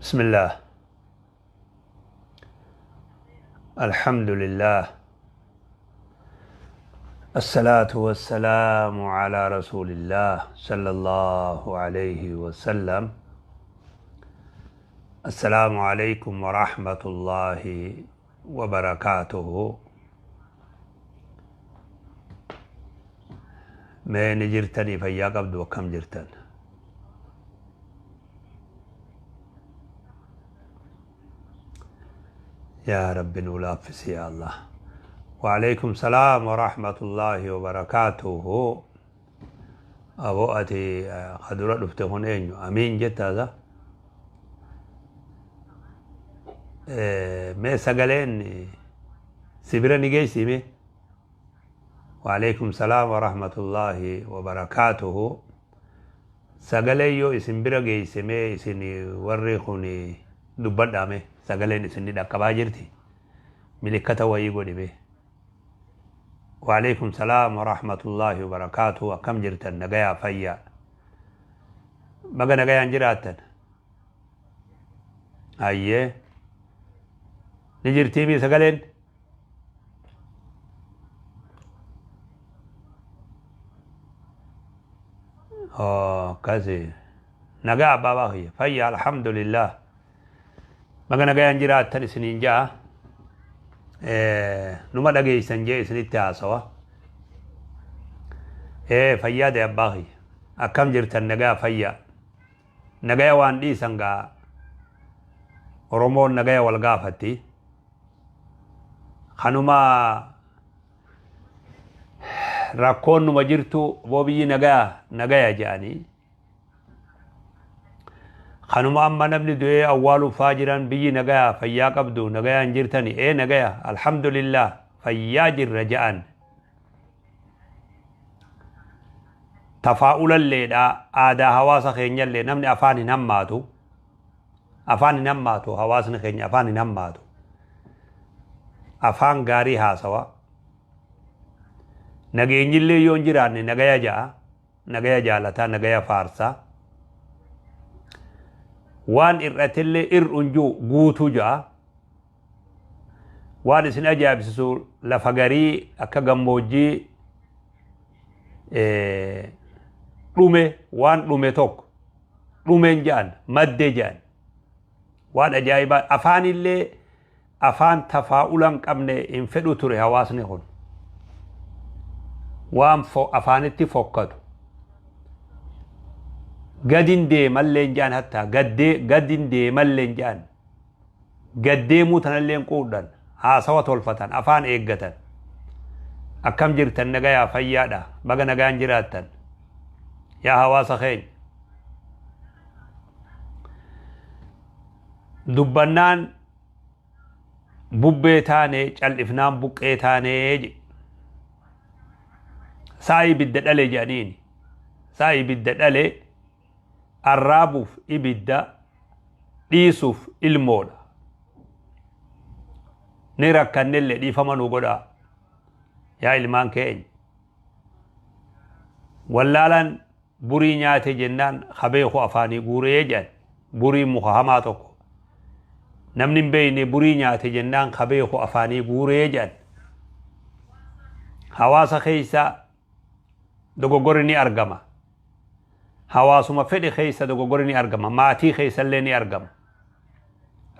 بسم الله. الحمد لله. الصلاة والسلام على رسول الله صلى الله عليه وسلم. السلام عليكم ورحمة الله وبركاته. ما نجرتني فيا قبض وكم جرتن. يا رب نولافس يا الله. وعليكم السلام ورحمة الله وبركاته. أبو أتي خدرة دفتهون إنيو أمين جت هذا. ما سجلين سبرا نجيسي مي. وعليكم السلام ورحمة الله وبركاته. سجليو اسم برا جيسي مي اسني وريخوني دبّد أمي سجلين اسني دكباجرتي ملكته ويقولي به. وعليكم السلام ورحمة الله وبركاته. وكم جرتن نجايا فيا بقى نجايا جراتن أيه نجرتي مي سجلين كذي نجا بابا هي فيا الحمد لله. بقى نجايا جراتن سنين جا نما دغي سنجي سنيتا سوا فيا ده باهي اكم جرتن نغا فيا نغا وان دي سنغا رومون نغا والغافتي خنما راكون مجرتو بوبي نغا جاني خنما أما نبني دوي أول فاجرا بيجي نجايا فيا قبضو نجايا انجرتني نجايا الحمد لله فيا جر رجاء تفاؤلا اللي دا آدا حواس خينيا اللي نمني أفاني نماتو حواس خينيا أفاني نماتو أفان غاري هاسوا نجايا اللي يونجراني نجايا جالتا نجايا فارسا وان إرأتلي إرأنجو قوتو جا وان إسن أجاب سسول لفقري أكا غموجي رومي وان رومي توك رومين جان مد جان وان أجايبا أفان اللي أفان تفاؤلان قمني انفدو تري حواسني هون وان أفانتي فوقتو قدين دي ملين جان حتى قدين دي ملين جان قدي موتنا اللين قودن ها سوى تولفتن أفان إيقتن أكم جرتن نغايا فيادا بغا نغان جراتن يا هواس خين دبنان ببيتاني چالفنان بقيتاني ساي بالدلالي جانيني ساي بالدلالي الرابوف إبدا ديسوف المولا نرى كنل دي فمنو قدا يا إلمان كين ولالان بري نياتي جنان خبيخو أفاني بوري جن بري مخهماتوكو نمنين بيني بري نياتي جنان خبيخو أفاني بوري جن حواس خيسا دوغو غورني أرغما حواسuma fedhe keessa dogoggorri ni argama maatii keessallee ni argama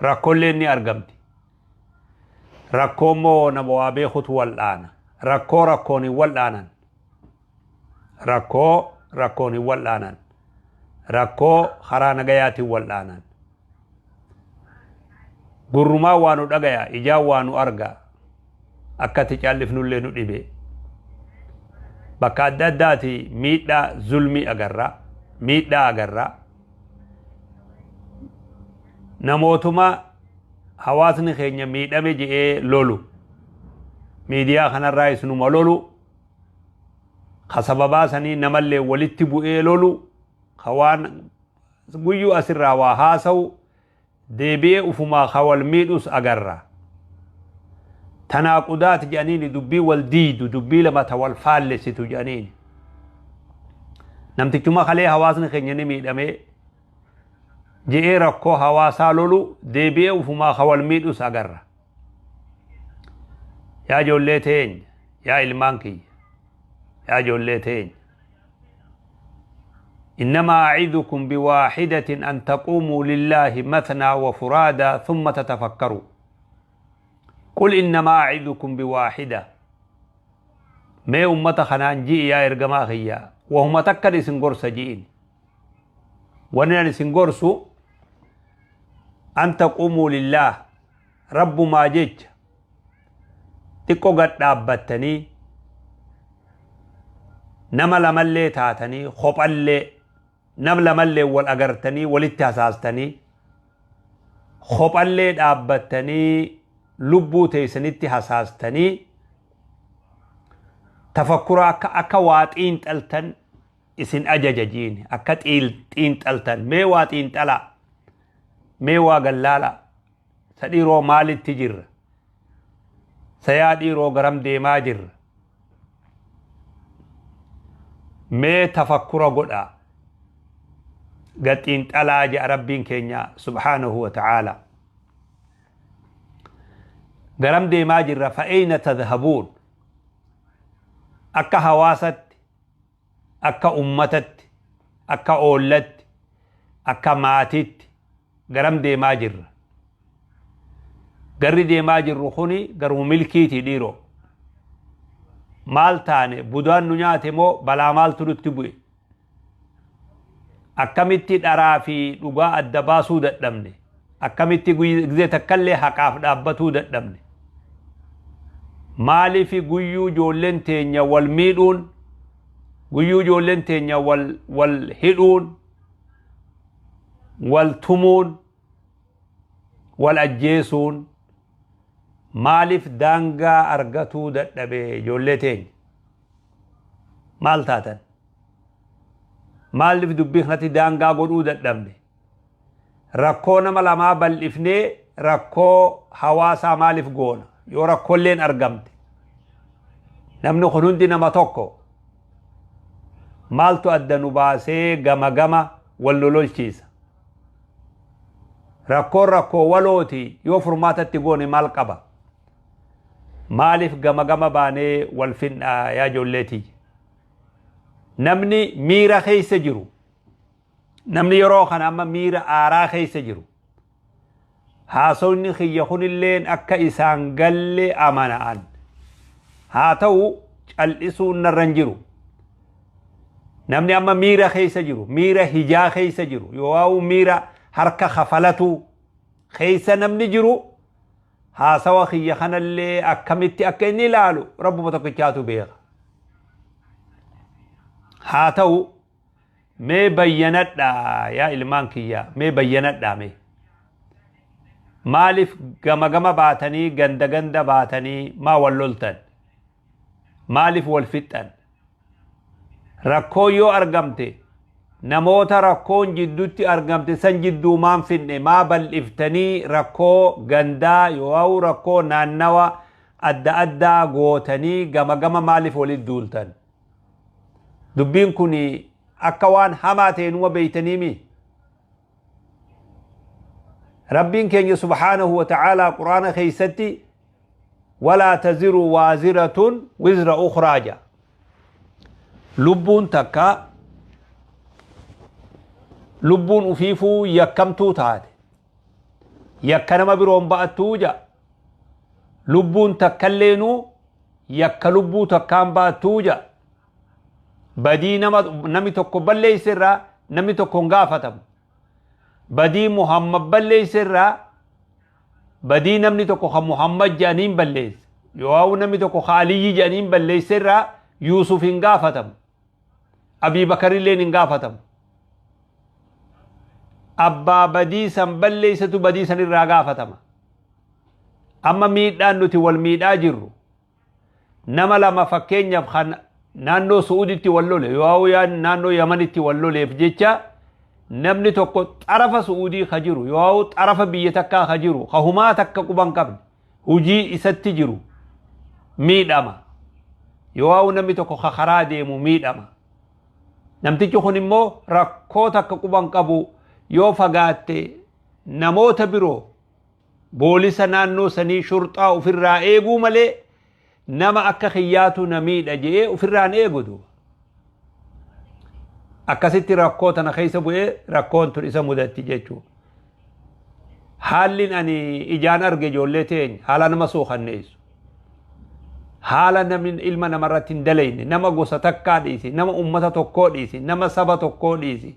rakkoollee ni argamti rakkoomoo nama waa beekutu wal'aana rakkoon wal'aanan rakkoon wal'aanan rakkoo karaa nagayaatiin wal'aanan gurrumaa waanu dhagaya ijaa waanu arga akkati caallifnullee nu dhibe bakka adda addaati miidhaa zulmii agarra namootuma hawaasni keenya miidhame je'ee lolu miidiyaa kanarraa isinuma lolu kasababaa sanii namallee walitti bu'ee lolu kawaan guyyuu asirraa waa haasa'u deebi'ee ufumaa kawal miidhus agarra tanaaqudaat jedhaniini dubbii wal diidu dubbii lamata wal faallessitu jedhaniini namtichuma kalee hawaasni keenya ni miidhame جئي ركو هواسا لولو ديبئ وفما خوال ميدو ساقر يا جولتين يا إلمانكي يا جولتين إنما أعيذكم بواحدة أن تقوموا لله مثنى وفرادا ثم تتفكروا قل إنما أعيذكم بواحدة ما أمة خنان جي يا إرقما خيا وهم تكر سنقرس جيين وننا سنقرسو أن تقوموا لله رب ما جيج تكو قد دابتني نمل ملي تاتني خب اللي نمل ملي والأقرتني والاتحساستني خب اللي دابتني لبو تيسنتي حساستني تفكر أكا واتين تلتن اسن أجججين أكا تين تلتن مي واتين تلا مي واغلالا سديرو مال التجر سياديرو غرم ديما جر مي تفكر قدا قتين تلا جاء ربين كينيا سبحانه وتعالى غرم ديما جر فأين تذهبون أكا هواست أكا أمتت أكا أولت أكا ماتت غرم ديما جر غر ديما جر خوني غرو ملكيتي ديرو مال تاني بدوان نياتي مو بلا مال ترتبوي أكامتي درافي لغا الدباسو دمني أكامتي غزي تكالي حقاف دابتو دمني مالي في غيو جولن تينيا والميدون غيو جولن تينيا والهدون والتمون والأجيسون مالف دانغا أرغتو دبي جولتين مال تاتن مالف دبيخ نتي دانغا قدو دبني ركو نملا ما بل إفني ركو حواسا مالف قونا يورا كلين أرغمت نمنو خنوندي نما توكو مالتو أدنو باسي غما واللولول چيسا ركو ولوتي يوفر ماتا تقوني مال قبا مالف غما باني والفن يا جولتي نمني ميرا خيس جرو نمني يروخن أما ميرا آرا خيس جرو هاسوني خيخون اللين أكا إسان قل أمانان هاتو الإسون نرنجرو نمني أما ميرا خيس جرو ميرا هجا خيس جرو يواو ميرا حركة خفلتو خيس نمني جرو هاسوا خيخن اللي أكمتي أكا إني لالو رب متقشاتو بيغ هاتو مي بيّنت يا إلمان كيا مي بيّنت مي مالف غما باتني غند باتني ما ولولتن مالف والفتن ركو يو أرغمتي نموت ركون جدوتي أرغمتي سن جدو مان فني ما بل افتني ركو غندا يو ركو نانوا أدى غوتني غما مالف ولد دولتن دبين كوني أكوان حماتين وبيتنيمي ربين كين سبحانه وتعالى قرآن خيستي ولا تزر وازرة وزر أخراجا لبون تكا لبون أفيفو يكمتو تاد يكنما بروم بأتوجا لبون تكلينو يكلبو تكام بأتوجا بدي نمي تكو بلي سرا نمي تكو غافتم بدي محمد بلي سرا بدي نمني تكو محمد جانين بليس يواو نمي تكو خالي جانين بلي سرا يوسف انغافتم أبي بكر اللين انغافتم أبا بدي سن بلي ستو بدي سن الراغافتم أما ميدان نتي والميدا جرو نما لما فكين يبخان نانو سعودي تي واللولي يواو يا نانو يمني تي واللولي فجيتشا نمني توكو طرف سعودي خجرو يواو طرف بيتكا خجرو خهما تكا قبان قبل هجي إسات جرو ميداما يواو نمي توكو خخرا ديمو ميداما نمتي چخون امو ركو تكا قبان قبو yoo fagaatte namoota biroo boolisa naannoo sanii shurxaa ofirraa eeguu malee nama akka khiyyaatu namiidha jee ofirraan eegudu akkasitti rakkoo tana keessa bu'ee rakkoon tun isa mudatti jechuudha. Haalli ani ijaan arge ijoollee teenya haala nama suukanneessu. Haala namni ilma namarratti hin dalayne nama gosa takkaa dhiisi nama ummata tokkoo dhiisi nama saba tokkoo dhiisi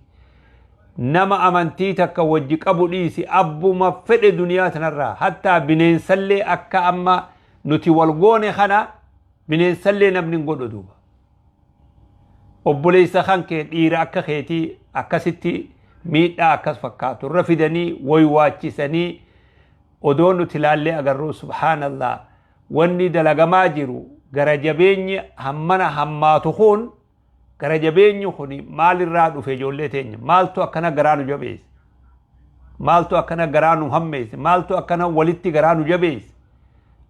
nama amantii takka wajji qabu dhiisi abbuma fedhe duniyaa tanarraa hattaa bineensallee akka amma nuti wal goone kana bineensallee namni hin godhu duuba. Obboleessa kan kee dhiira akka keetii akkasitti miidhaa akkas fakkaatu irra fidanii waywaachisanii odoo nuti ilaallee agarruu subhaanallah wanni dalagamaa jiru gara jabeenyi hammana hammaatu kun gara jabeenyi kun maalirraa dhufe ijoollee teenya maaltu akkana garaa nu jabeesse maaltu akkana garaa nu hammeesse maaltu akkana walitti garaa nu jabeesse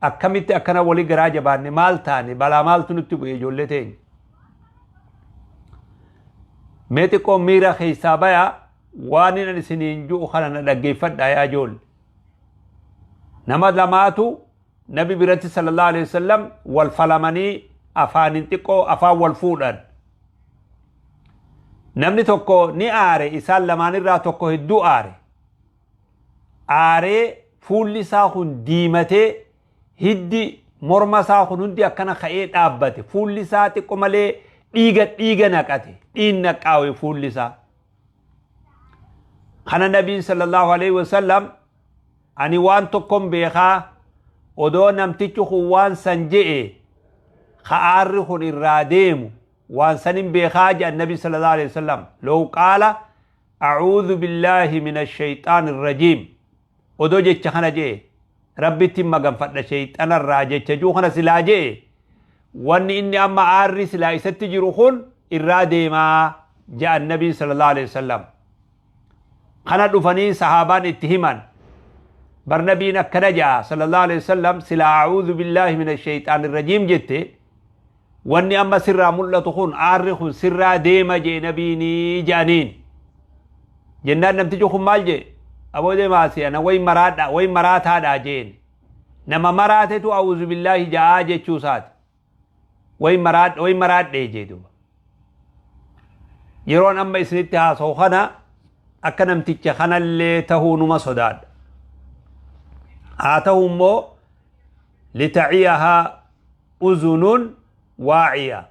akkamitti akkana wali garaa jabaanne maal taane balaa maaltu nutti bu'e ijoollee teenya. Mee xiqqoo miira keessaa bayaa waan inni isiniin jiru kana na dhaggeeffadhaa yaa ijoollee. Nama lamaatu nabi biratti sallallahu alaihi wasallam wal falamanii afaanin xiqqoo afaan wal fuudhan. Namni tokko ni aare isaan lamaanirraa tokko hedduu aare. Aaree fuulli isaa kun diimatee hiddi morma isaa kun hundi akkana ka'ee dhaabbate fuulli isaa xiqqoo malee dhiiga naqate dhiin naqaawe fuulli isaa. Kana nabiin sallallahu alaihi wasallam ani waan tokkon beekaa odoo namtichi kun waan san je'e ka'aarri kun irraa deemu waan sanin beekaa jedha nabi sallallahu alaihi wasallam law qaala a'uudhu billahi minash shayxaanir rajiim odoo jecha kana je'e rabbitti maganfadha shayxaanarraa jecha juu kana silaa je'e wanni inni amma aarri silaa isatti jiru kun irraa deemaa jedha nabi sallallahu alaihi wasallam. Kana dhufanii sahaabaan itti himan برنبينا كنجا صلى الله عليه وسلم سلا أعوذ بالله من الشيطان الرجيم جته واني أما سرا ملا تخون عارخ سرا ديما جي نبيني جانين جنان نمتجو خمال جي أبو دي ماسي أنا وي مرات هذا جين نما مرات تو أعوذ بالله جاء جي چوسات وي مرات دي جي دو يرون أما إسنتها سوخنا أكنم تتخنا اللي تهون مصداد آتهم لتعيها أذن واعية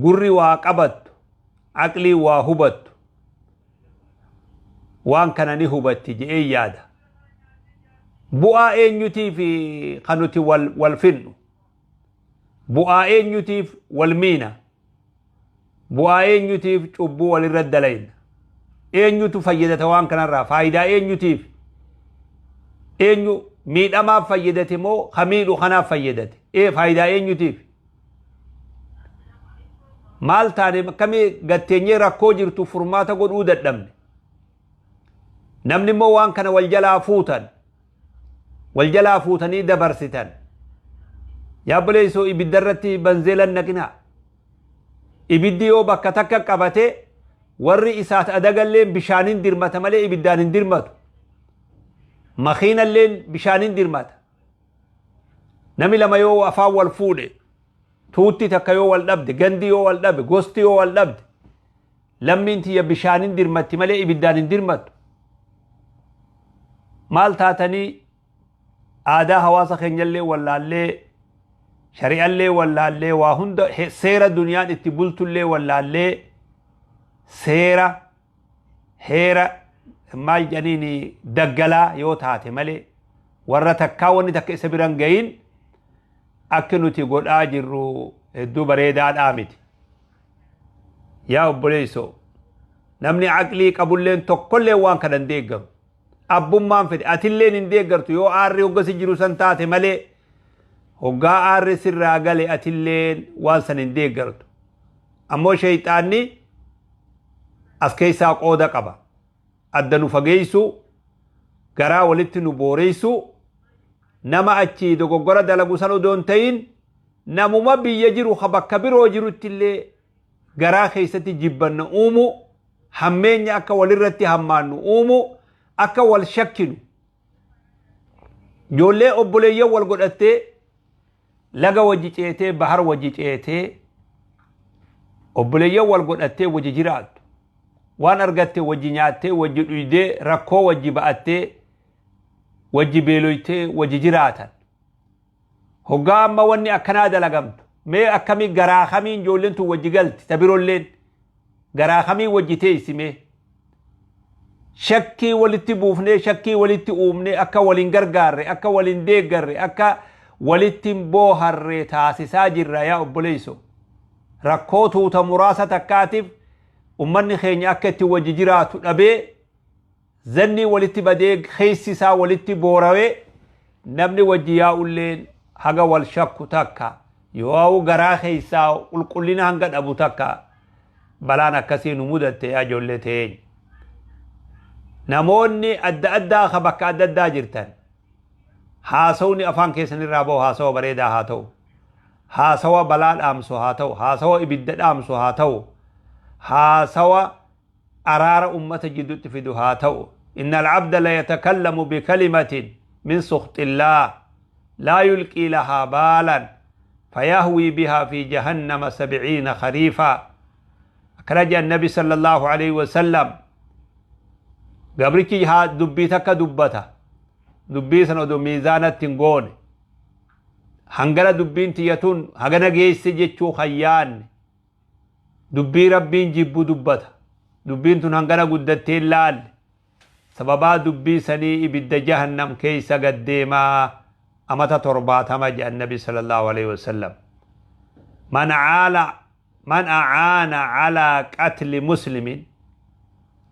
قري وقبت عقلي وهبت وان كان نهبت جئي يادا بؤاء يتي في قنوت والفن بؤاء يتي والمينة بؤاء يتي في أبو والرد لين إن يتو فيدة وان كان را فايدة إن يتي eenyu miidhamaaf fayyadate moo hamiidhu kanaaf fayyadate faayidaa eenyutiif maal taane akkamii gatteenyee rakkoo jirtu furmaata godhuu dadhabne namni immoo waan kana wal jalaa fuutanii dabarsitan yaa buleessoo ibiddarratti banzeelan naqinaa ibiddi yoo bakka takka qabate warri isaat adagalleen bishaanin dirmata malee ibiddaan hin dirmatu مخينا اللين بشانين ديرمات نمي لما يو أفاو والفودي توتي تكيو والنبد غندي يو والنبد غوستي يو والنبد لما انتي يا بشانين ديرمات مالي إبدانين ديرمات مال تاتني آدا هواسا خنجل ولا اللي شريع اللي ولا اللي وهند سيرة دنيا اتبولت اللي ولا اللي سيرة هيرة maal janiini daggalaa yoo taate malee warra takkaa wanni takka isa biran gayin akka nuti godhaa jirru hedduu bareedaadhaa miti. Yaa obboleessoo namni aqlii qabulleen tokkollee waan kana hin deeggaru abbummaan fedhe atilleen hin deeggartu yoo aarri hoggasi jiru san taate malee hoggaa aarri sirraa gale atilleen waan san hin deeggartu. Ammoo shayxaanni as keessaa qooda qaba. adda nu fageessu garaa walitti nu booreysu nama achi dogoggora dalagu san odoon ta'in namuma biyya jiru bakka biroo jirutti illee garaa keessatti jibbanna uumu hammeenyi akka walirratti hammaannu uumu akka wal shakkinu ijoollee obboleeyyan wal godhattee laga wajji ceetee bahar wajji ceetee obboleeyyan wal godhattee wajji jiraattu waan argattee wajji nyaattee wajji dhuydee rakkoo wajji ba'attee wajji beeloytee wajji jiraatan hoggaa amma wanni akkanaa dalagamtu mee akkamii garaa kamiin ijoolleen tun wajji galti tabirolleen garaa kamii wajji teessimee shakkii walitti buufnee shakkii walitti uumnee akka waliin gargaarre akka waliin deeggarre akka walitti booharre taasisaa jirra yaa obboleeyso rakkoo tuuta muraasa takkaatiif ummanni keenya akka itti wajji jiraatu dhabee zanni walitti badee keessisaa walitti boorawee namni wajji yaa'ulleen haga wal shakku takka yoo garaa keessaa qulqullina hanga dhabu takka balaan akkasii nu mudatte yaa ijoollee teenya namoonni adda addaa ka bakka adda addaa jirtan haasawni afaan keessanirraa bahu haasawa bareedaa haa ta'u haasawa balaa dhaamsu haa ta'u haasawa ibidda dhaamsu haa ta'u haasawa araara ummata jidduutti fidu haa ta'u inna al'abda la yatakallamu bikalimatin min sukhxillaa laa yulqii lahaa baalan fayahwii bihaa fi jahannama 70 khariifaa أخرج النبي صلى الله عليه وسلم قبرك ها دبيتك دبته دبيسن ودو ميزانة تنقون هنگلا دبين تيتون هغنا جيس جيچو خيان دبي ربين جيبو دبته دبين تون هنگلا قدتين لال سببا دبي سني إبد جهنم كيسا قديما أمتا تربات همج النبي صلى الله عليه وسلم من أعان على قتل مسلم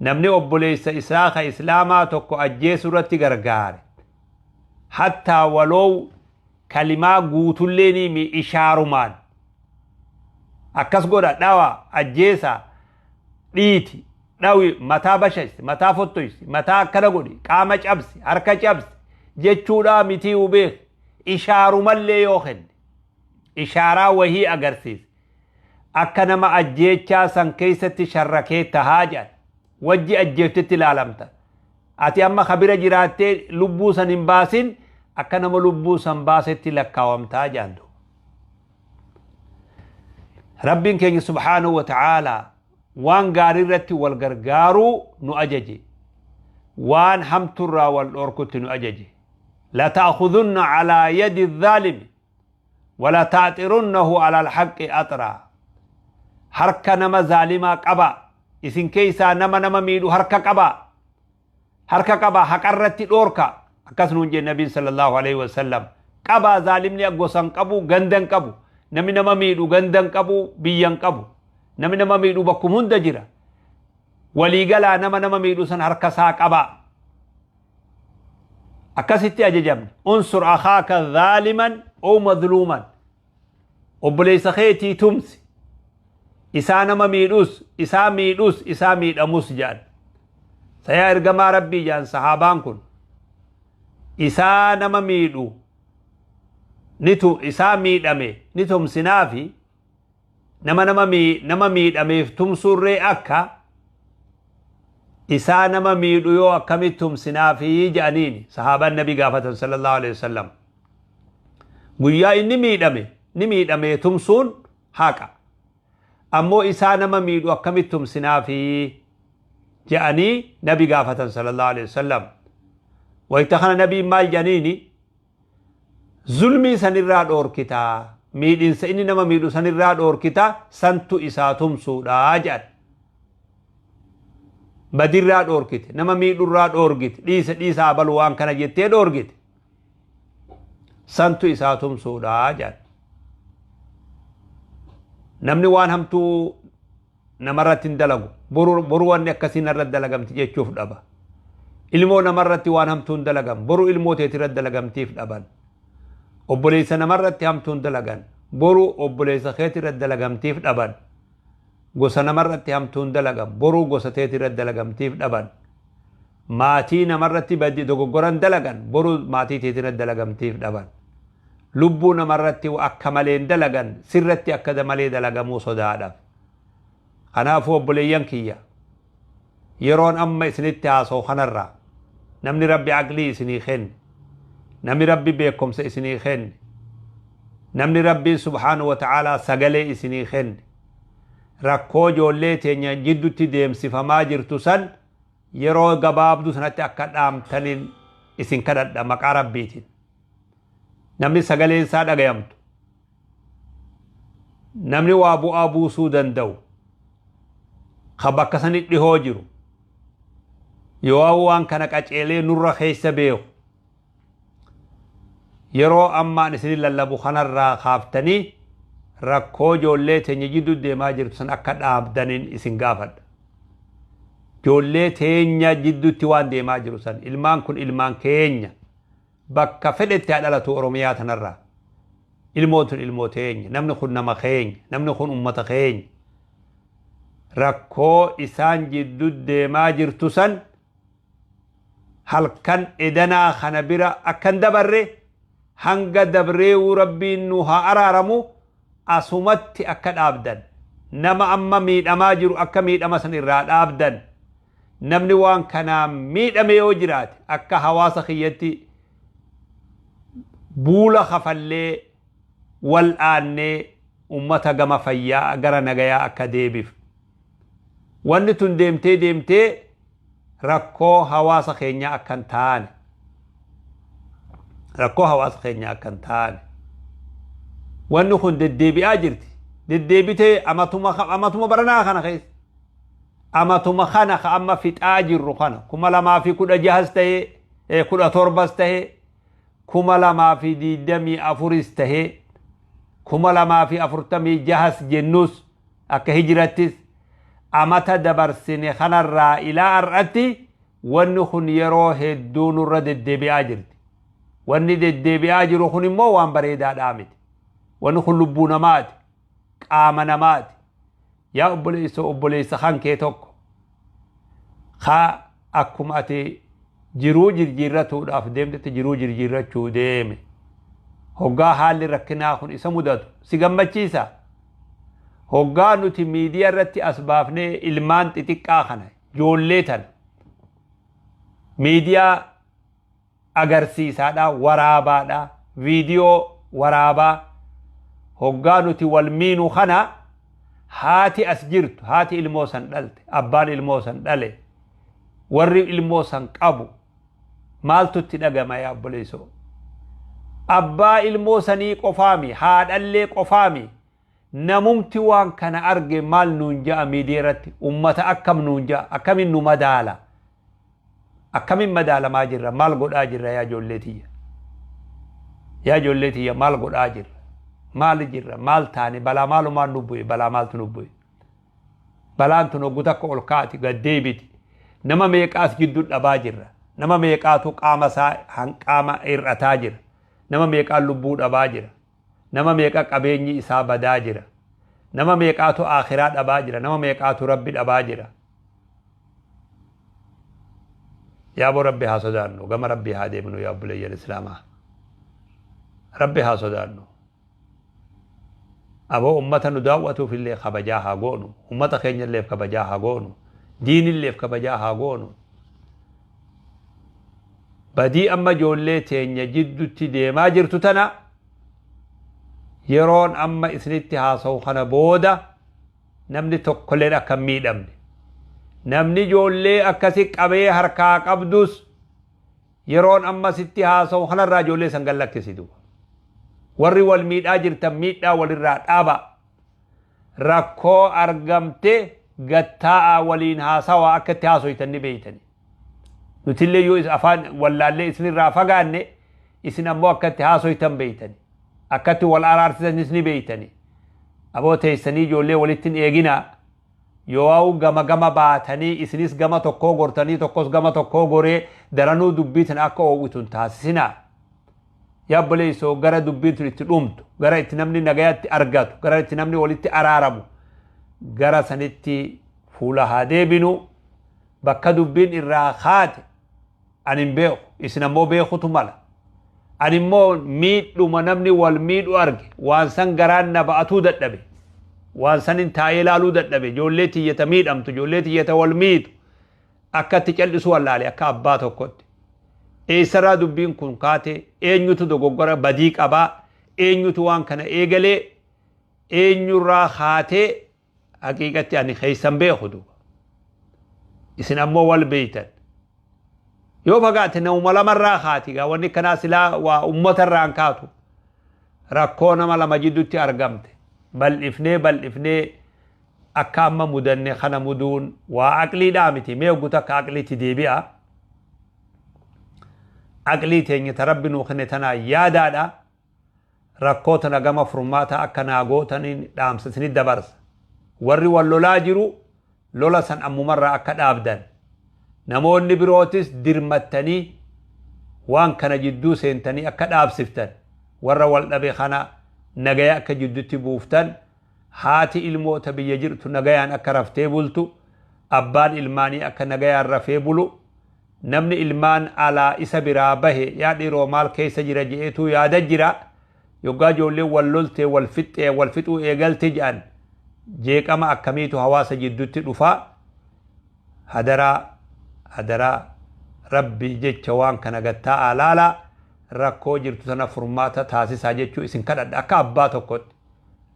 نمني أبوليس إساخ إسلاما تكو أجي سورة غرغار حتى ولو كلمة قوتليني مي إشارمان أكس قولا داوا أجيسا ريتي داوي متا بشيس متا فتويس متا كنغودي قامج أبسي حركة أبسي جيچودا متي وبيخ إشارمان لي يوخن إشارة وهي أغرسيس أكنما أجيتشا سن كيست شركي تهاجان وجي أجيتت العالمتا أتي أما خبير جراتي لبو سن انباسين أكنما لبو سن باست لكاومتا جاندو ربين كي سبحانه وتعالى وان غاريرتي والغرغارو نو أججي وان حمترا والأركت نو أججي لا تأخذن على يد الظالم ولا تعطرنه على الحق أطرا harka nama zalimaa qaba isin keeysaa nama miidhu harka qaba haqarratti dhoorka akkas nuun jee nabiin sallallahu alaihi wasallam qaba zalimni gosan qabu gandan qabu nami nama miidhu gandan qabu biyyan qabu nami nama miidhu bakkum hunda jira waliigalaa nama miidhu san harka saa qaba akkasitti ajajamne unsur akhaaka zaliman aw madluman obboleessa keetii tumsi isaa nama miidhus isaa miidhamus jaan sayaa ergamaa rabbii jaan sahaabaan kun isaa nama miidhu isaa miidhame ni tumsinaafi nama miidhameef tumsurree akka isaa nama miidhu yoo akkamit tumsinaafi jaaniini sahaabaan nabii gaafatan sallallahu alaihi wasallam guyyaa inni miidhame tumsuun haqa ammoo isaa nama miidhu akkamit tumsinaafi jaanii nabi gaafatan sallallahu alaihi wasallam wayta kana nabi maal jaaniini zulmii sanirraa dhoorkita miidhinsa inni nama miidhu sanirraa dhoorkita santu isaa tumsuudha jedhan badirraa dhoorkite nama miidhurraa dhoorgite dhiisa abalu waan kana jettee dhoorgite santu isaa tumsuudha jedhan namni waan hamtuu namarratti hin dalagu boru wanni akkasii narratti dalagamti jechuuf dhaba ilmoo namarratti waan hamtuu hin dalagan boru ilmoo teetirratti dalagamtiif dhaban obboleessa namarratti hamtuu hin dalagan boru obboleessa keetirratti dalagamtiif dhaban gosa namarratti hamtuu hin dalagan boru gosa teetirratti dalagamtiif dhaban maatii namarratti badii dogoggoran dalagan boru maatii teetirratti dalagamtiif dhaban lubbuu namarratti akka malee dalagan sirratti akka malee dalagamuu sodaadhaaf kanaafuu obboleeyyan kiyya يرون أما إسنتي هاسو خنرا نمني ربي عقلي إسني خن نمني ربي بيكم سإسني خن نمني ربي سبحانه وتعالى سقلي إسني خن rakkoo ijoollee teenya jidduutti deemsifamaa jirtu san yeroo gabaabduu sanatti akka dhaamtaniin isin kadhadha maqaa rabbiitiin. Namni sagaleen isaa dhagayamtu, namni waa bu'aa buusuu danda'u, kan bakka sanitti dhihoo jiru, yoo waan kana qaceelee nurra keessa beeku, yeroo ammaan isin lallabu kanarraa kaaftanii rakkoo ijoollee teenya jidduu deemaa jirtu san akka dhaabdaniin isin gaafadha. Ijoollee teenya jidduutti waan deemaa jiru san ilmaan kun ilmaan keenya bakka fedhetti haa dhalatu Oromiyaa tanarraa. Ilmoon tun ilmoo teenya, namni kun nama keenya, namni kun ummata keenya. Rakkoo isaan jidduu deemaa jirtu san halkan edanaa kana bira akkan dabarre hanga dabreewu rabbiin nu haa araaramu asumatti akka dhaabdan. Nama amma miidhamaa jiru akka miidhama san irraa dhaabdan. Namni waan kanaan miidhame yoo jiraate akka hawaasa kiyyatti buula kafallee wal aannee ummata gama fayyaa gara nagayaa akka deebif. Wanni tun deemtee rakkoo hawaasa keenya akkan taane. Rakkoo hawaasa keenya akkan taane. Wanni kun deddeebi'aa jirti. Deddeebitee amatuma baranaa kana keessa. Amatuma kana ka amma fixaa jirru kana 2016 tahee 17 tahee 2024 tahee 2046 jennus akka hijirattis amata dabarsine kanarraa ilaa har'atti wanni kun yeroo hedduu nurra deddeebi'aa jirti. Wanni deddeebi'aa jiru kun immoo waan bareedaadhaa miti. Wanni kun lubbuu namaati, qaama namaati. Yaa obboleessa kan kee tokko akkuma ati jiruu jirjiirratuudhaaf deemtetti jiruu jirjiirrachuu deeme hoggaa haalli rakkinaa kun isa mudatu si gammachiisa. Hoggaa nuti miidiyaa irratti as baafnee ilmaan xixiqqaa kana ijoollee tana miidiyaa agarsiisaadha, waraabaadha, viidiyoo waraabaa hoggaa nuti wal miinu kana haati as jirtu, haati ilmoo san dhalte, abbaan ilmoo san dhale, warri ilmoo san qabu maaltu itti dhagama yaa obboleessoo? Abbaa ilmoo sanii qofaami, haadhallee qofaami. Namumti waan kana arge maal nuun ja'a miidiyaa irratti? Ummata akkam nuun ja'a? Akkamin nu madaala? Akkamin madaalamaa jirra? Maal godhaa jirra yaa ijoollee tiyya? Yaa ijoollee tiyya maal godhaa jirra? Maal jirra? Maal taane? Balaa maalumaan nu bu'e? Balaa maaltu nu bu'e? Balaan tun hoggu takka ol kaati gad deebiti. Nama meeqaas jidduu dhabaa jirra? Nama meeqaatu qaama isaa hanqaama hir'ataa jira? Nama meeqaan lubbuu dhabaa jira? Nama meeqa qabeenyi isaa badaa jira? Nama meeqaatu akhiraa dhabaa jira? Nama meeqaatu rabbi dhabaa jira? Yaa boo rabbi haa sodaannu, gama rabbi haa deemnu yaa obboleeyyan islaamaa. Rabbi haa sodaannu. Aboo ummata nu daawwatuuf illee kabajaa haa goonu, ummata keenya illee kabajaa haa goonu, diin illee kabajaa haa goonu. Badii amma ijoollee teenya jidduutti deemaa jirtu tana yeroon amma isinitti haasa'u kana booda namni tokkolleen akka miidhamne, namni ijoollee akkasi qabee harkaa qabdus yeroon amma sitti haasa'u kanarraa ijoollee san gallakkisitu. Warri wal miidhaa jirtan miidhaa walirraa dhaaba. Rakkoo argamte gattaa'a waliin haasawaa akka itti haasoytan ni beeytani. Nutillee yoo afaan wallaallee isinirraa fagaanne isin ammoo akka itti haasoytan beeytani. Akka itti wal araarsisanis ni beeytani. Aboo teessanii ijoollee walittin eeginaa yoo gama baatanii isinis gama tokkoo gortanii tokkos gama tokkoo goree daranuu dubbiitan akka oowwitun taasisinaa. Yaa obboleessoo gara dubbiin tun itti dhumtu, gara itti namni nagayaatti argatu, gara itti namni walitti araaramu, gara sanitti fuula haa deebinu. Bakka dubbiin irraa kaate ani hin beeku, isin ammoo beekutu mala. Ani immoo miidhuma namni wal miidhu arge waan san garaan na ba'atuu dadhabe, waan san hin taa'ee ilaaluu dadhabe, ijoollee tiyyata miidhamtu, ijoollee tiyyata wal miidhu akka itti callisu wallaale akka abbaa tokkotti eessaraa dubbiin kun kaate eenyutu dogoggora badii qabaa eenyutu waan kana eegalee eenyurraa kaatee haqiiqatti ani keeysan beeku duuba isin ammoo wal beeytan yoo fagaate namuma lamarraa kaati gaa wanni kanaa silaa waa ummatarraan kaatu rakkoo nama lama jidduutti argamte bal'ifnee akka amma mudanne kana muduun waa aqliidhaa miti mee guuta akka aqliitti deebi'a aqlii teenya ta rabbi nuu kenne tanaa yaadaadha rakkoo tana gama furmaata akka naagootaniin dhaamsatini dabarsa warri wal lolaa jiru lola san ammumarraa akka dhaabdan namoonni birootis dirmattanii waan kana jidduu seentanii akka dhaabsiftan warra wal dhabe kana nagaya akka jidduutti buuftan haati ilmoota biyya jirtu nagayaan akka raftee bultu abbaan ilmaanii akka nagayaan rafee bulu namni ilmaan alaa isa biraa bahe yaa dhiiroo maal keessa jira je'eetu yaada jira yoggaa ijoollee wal loltee wal fixuu eegalte jedhan jeeqama akkamiitu hawaasa jidduutti dhufaa hadaraa rabbi jecha waan kana gattaa alaala rakkoo jirtu sana furmaata taasisaa jechuu isin kadhadha akka abbaa tokkotti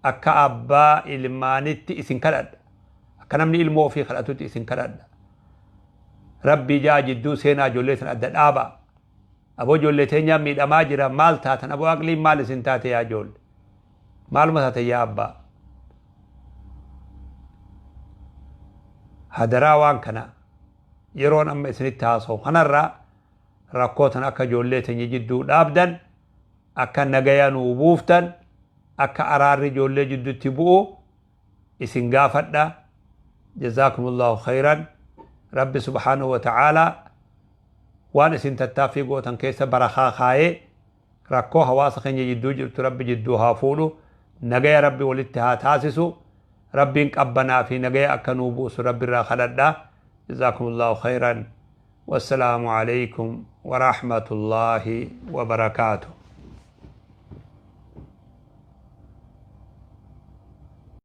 akka abbaa ilmaanitti isin kadhadha akka namni ilmoo ofii kadhatutti isin kadhadha rabbi jaa jidduu seenaa ijoollee sana adda dhaaba aboo ijoollee teenyaa miidhamaa jira maal taatan aboo aqliin maal isin taate yaa ijoollee maaluma taate yaa abbaa hadaraa waan kana yeroon amma isinitti haasa'u kanarraa rakkootan akka ijoollee teenya jidduu dhaabdan akka nagaya nuu buuftan akka araarri ijoollee jidduutti bu'u isin gaafadha jazakumullahu khayran rabbi subhanahu wa ta'ala waan isin tattaaffii gootan keessa barakaa kaayee rakkoo hawaasa keenya jidduu jirtu rabbi jidduu haa fuudhu nagaya rabbi walitti haa taasisu rabbiin qabbanaa fi nagaya akka nuu buusu rabbi irraa kadhadha jazakumullahu khayran والسلام عليكم ورحمة الله وبركاته